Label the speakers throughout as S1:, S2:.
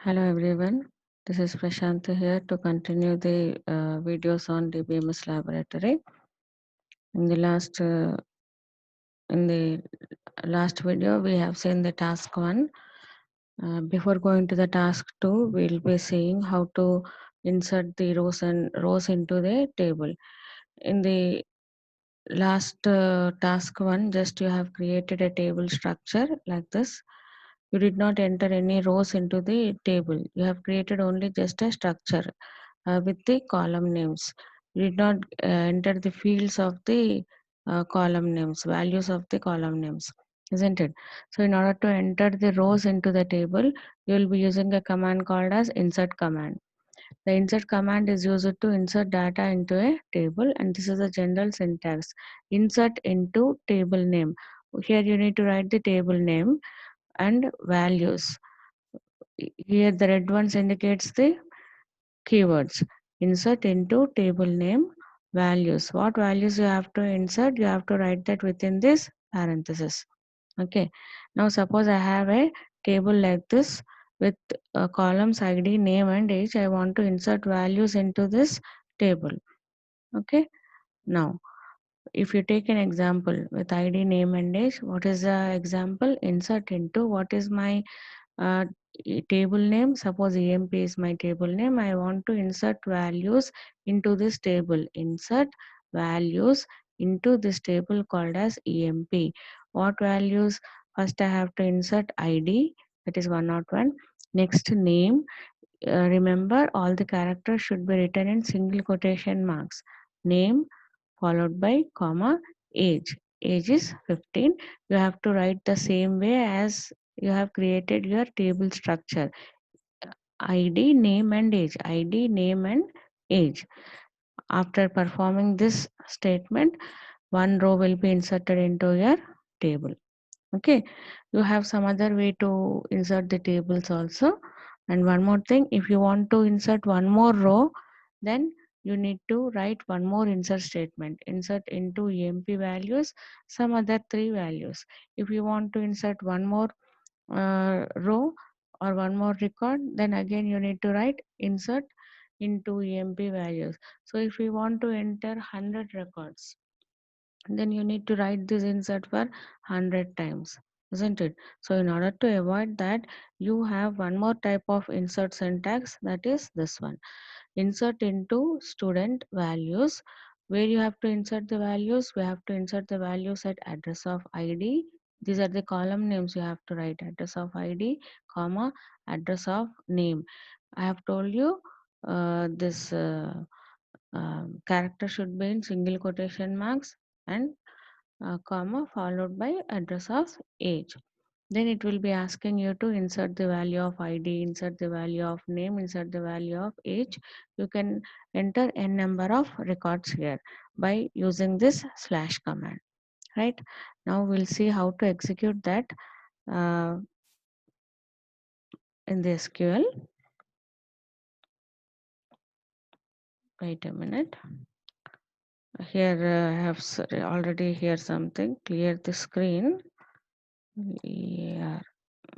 S1: Hello everyone, this is Prashanta here to continue the videos on DBMS laboratory. In the last video, we have seen the task 1. Before going to the task 2, we'll be seeing how to insert the rows into the table. In the last task 1, just you have created a table structure like this. You did not enter any rows into the table. You have created only just a structure with the column names. You did not enter the fields of the column names, values of the column names, isn't it? So in order to enter the rows into the table, you will be using a command called as insert command. The insert command is used to insert data into a table, and this is the general syntax. Insert into table name. Here you need to write the table name and values. Here the red ones indicates the keywords. Insert into table name values. What values you have to insert? You have to write that within this parenthesis. Okay. Now suppose I have a table like this with columns ID, name and age. I want to insert values into this table. Okay. Now if you take an example with ID, name and age, what is the example? Insert into what is my uh, table name. Suppose emp is my table name. I want to insert values into this table. Insert values into this table called as emp. What values? First I have to insert id, that is 101. Next name. Remember, all the characters should be written in single quotation marks. Name followed by comma age. Age is 15. You have to write the same way as you have created your table structure. ID, name and age. ID, name and age. After performing this statement, one row will be inserted into your table. Okay, you have some other way to insert the tables also. And one more thing, if you want to insert one more row, then you need to write one more insert statement. Insert into emp values some other three values. If you want to insert one more row or one more record, then again you need to write insert into emp values. So if you want to enter 100 records, then you need to write this insert for 100 times, isn't it? So in order to avoid that, you have one more type of insert syntax, that is this one. Insert into student values. Where you have to insert the values? We have to insert the values at address of id. These are the column names. You have to write address of id comma address of name. I have told you this character should be in single quotation marks and comma followed by address of age. Then it will be asking you to insert the value of id, insert the value of name, insert the value of age. You can enter n number of records here by using this slash command, right? Now we'll see how to execute that uh, in the SQL. Wait a minute. Here I have already here something. Clear the screen. Yeah.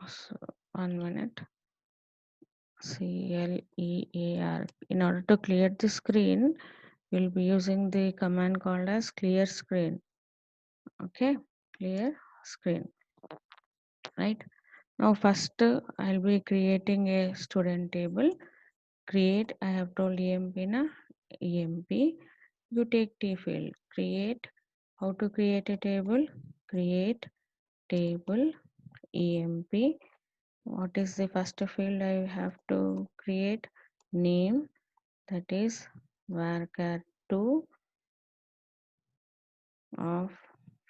S1: So, 1 minute. CLEAR. In order to clear the screen, we'll be using the command called as clear screen. Okay, clear screen. Right. Now first I'll be creating a student table. Create, I have told EMP na EMP. You take T field. Create. How to create a table? Create table EMP. What is the first field I have to create? Name, that is varchar2 of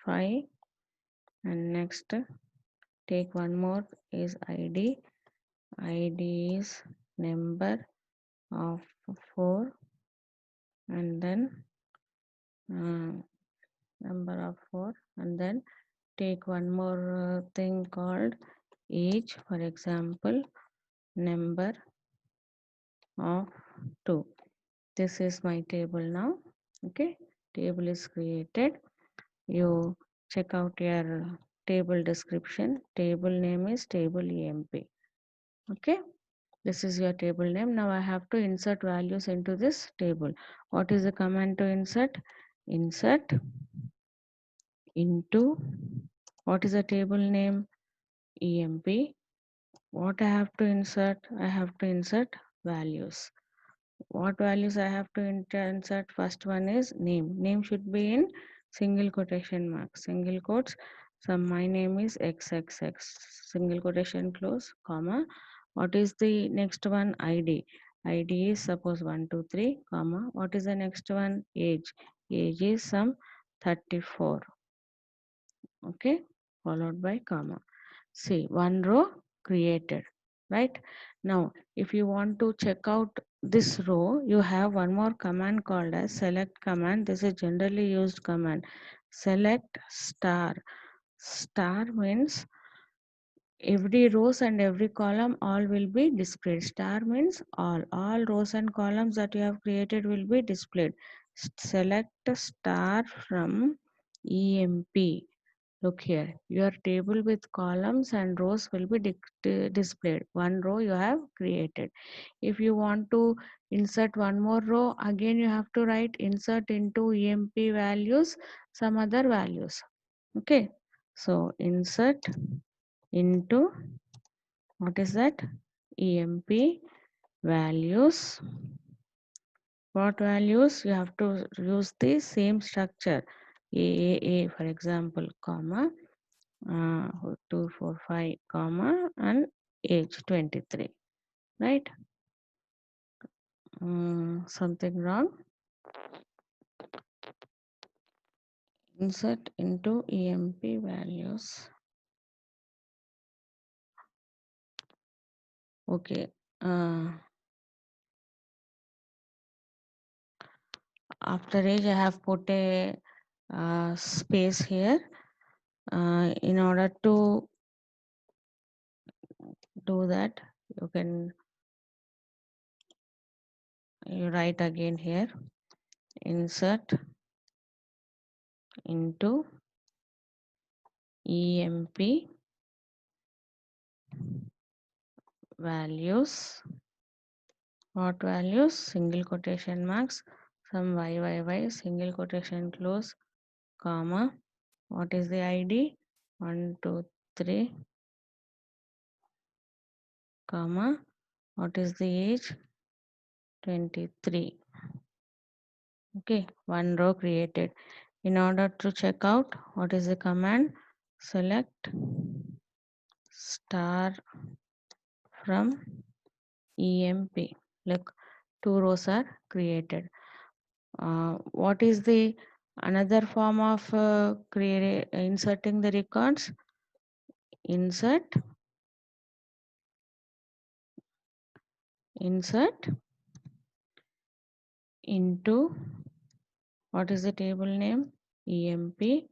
S1: 5, and next take one more is id. Id is number of 4, and then uh, number of 4, and then take one more thing called age, for example number of 2. This is my table now. Okay, table is created. You check out your table description. Table name is table emp. Okay, This is your table name. Now I have to insert values into this table. What is the command to insert? Insert into, what is the table name? EMP. What I have to insert? I have to insert values. What values I have to insert? First one is name. Name should be in single quotation marks, single quotes. So my name is XXX, single quotation close, comma. What is the next one? ID. ID is suppose 123, comma. What is the next one? Age. Age is some 34. Okay, followed by comma. See, one row created, right? Now, if you want to check out this row, you have one more command called as select command. This is generally used command. Select star. Star means every rows and every column all will be displayed. Star means all rows and columns that you have created will be displayed. Select star from EMP. Look here, your table with columns and rows will be displayed. One row you have created. If you want to insert one more row, again you have to write insert into EMP values, some other values. Okay, so insert into, what is that? EMP values. What values? You have to use the same structure. A, for example, comma, 245, comma, and age 23, right? Something wrong. Insert into EMP values. Okay. After age, I have put a space here. In order to do that, you write again here, insert into EMP values. What values? Single quotation marks, some YYY, single quotation close, comma. What is the ID? 123, comma. What is the age? 23. Okay, one row created. In order to check out, what is the command? Select star from EMP. Look, two rows are created. What is the another form of inserting the records? Insert into, what is the table name? EMP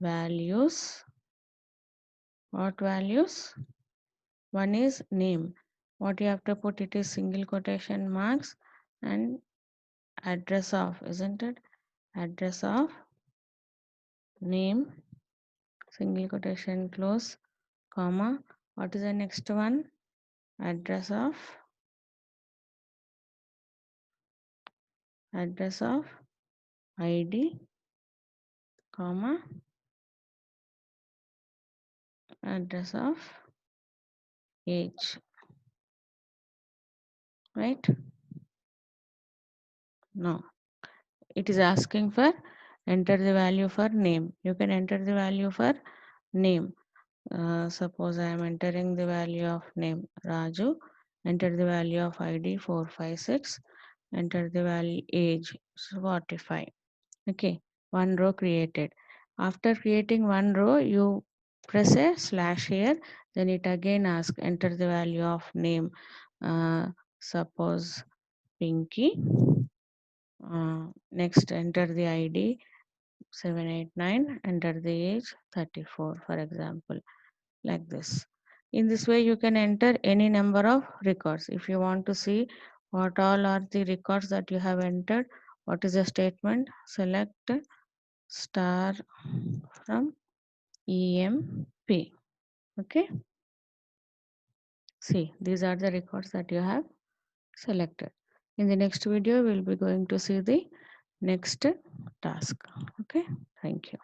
S1: values. What values? One is name. What you have to put, it is single quotation marks and address of, isn't it? Address of name, single quotation close, comma. What is the next one? Address of ID, comma, address of age, right? No, it is asking for enter the value for name. You can enter the value for name. Suppose I am entering the value of name Raju. Enter the value of ID 456. Enter the value age 45. Okay, one row created. After creating one row, you press a slash here. Then it again asks enter the value of name. Suppose Pinky. Next, enter the ID 789. Enter the age 34, for example, like this. In this way, you can enter any number of records. If you want to see what all are the records that you have entered, what is the statement? Select star from EMP. Okay. See, these are the records that you have selected. In the next video, we'll be going to see the next task. Okay, thank you.